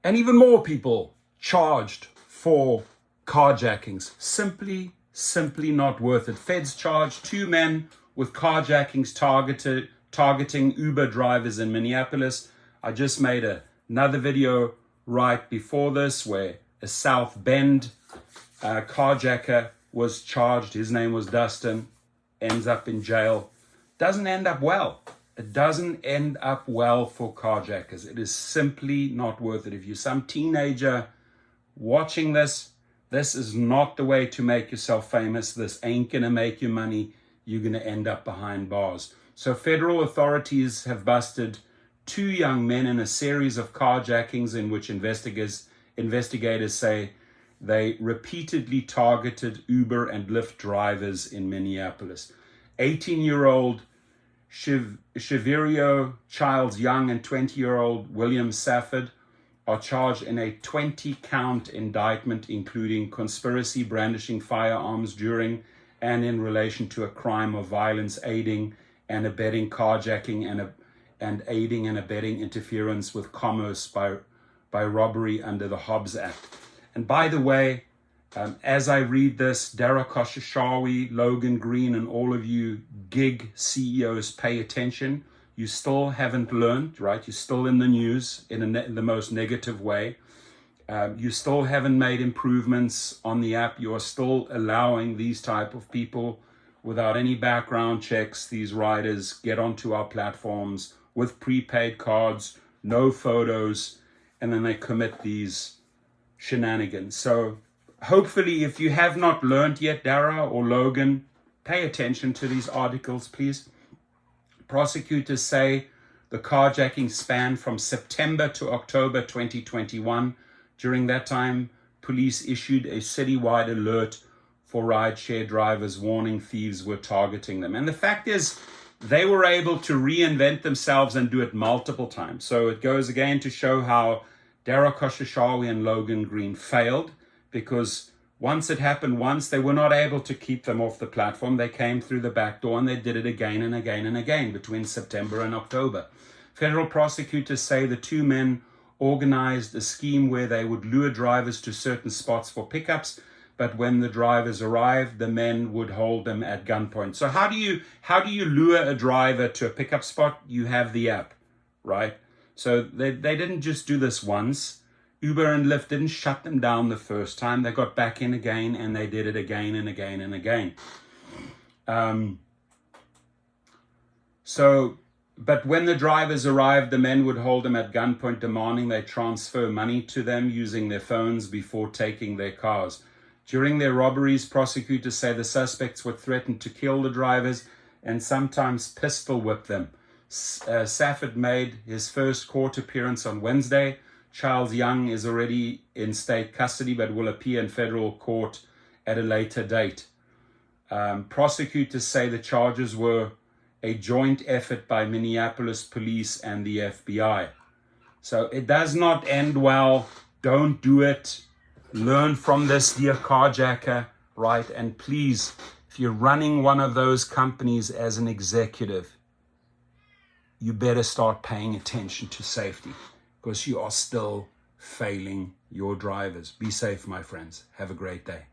and even more people charged for carjackings. Simply not worth it. Feds charged 2 men with carjackings targeting Uber drivers in Minneapolis. I just made another video right before this where a South Bend carjacker was charged. His name was Dustin, ends up in jail. Doesn't end up well. It doesn't end up well for carjackers. It is simply not worth it. If you're some teenager watching this, this is not the way to make yourself famous. This ain't going to make you money. You're going to end up behind bars. So federal authorities have busted 2 young men in a series of carjackings in which investigators say they repeatedly targeted Uber and Lyft drivers in Minneapolis. 18-year-old Shiverio Childs Young and 20-year-old William Safford are charged in a 20-count indictment, including conspiracy, brandishing firearms during and in relation to a crime of violence, aiding and abetting carjacking, and aiding and abetting interference with commerce by robbery under the Hobbs Act. And by the way, as I read this, Dara Khosrowshahi, Logan Green, and all of you gig CEOs, pay attention. You still haven't learned, right? You're still in the news in the most negative way. You still haven't made improvements on the app. You are still allowing these type of people without any background checks, these riders, get onto our platforms with prepaid cards, no photos, and then they commit these shenanigans. So hopefully, if you have not learned yet, Dara or Logan, pay attention to these articles, please. Prosecutors say the carjacking spanned from September to October 2021. During that time, police issued a citywide alert for rideshare drivers, warning thieves were targeting them. And the fact is, they were able to reinvent themselves and do it multiple times. So it goes again to show how Dara Khosrowshahi and Logan Green failed, because once it happened once, they were not able to keep them off the platform. They came through the back door and they did it again and again and again between September and October. Federal prosecutors say the 2 men organized a scheme where they would lure drivers to certain spots for pickups, but when the drivers arrived, the men would hold them at gunpoint. So how do you lure a driver to a pickup spot? You have the app, right? So they didn't just do this once. Uber and Lyft didn't shut them down the first time. They got back in again, and they did it again and again and again. But when the drivers arrived, the men would hold them at gunpoint, demanding they transfer money to them using their phones before taking their cars. During their robberies, prosecutors say the suspects would threaten to kill the drivers and sometimes pistol whip them. Safford made his first court appearance on Wednesday. Charles Young is already in state custody but will appear in federal court at a later date. Prosecutors say the charges were a joint effort by Minneapolis police and the FBI. So it does not end well. Don't do it. Learn from this, dear carjacker, right? And please, if you're running one of those companies as an executive, you better start paying attention to safety, because you are still failing your drivers. Be safe, my friends. Have a great day.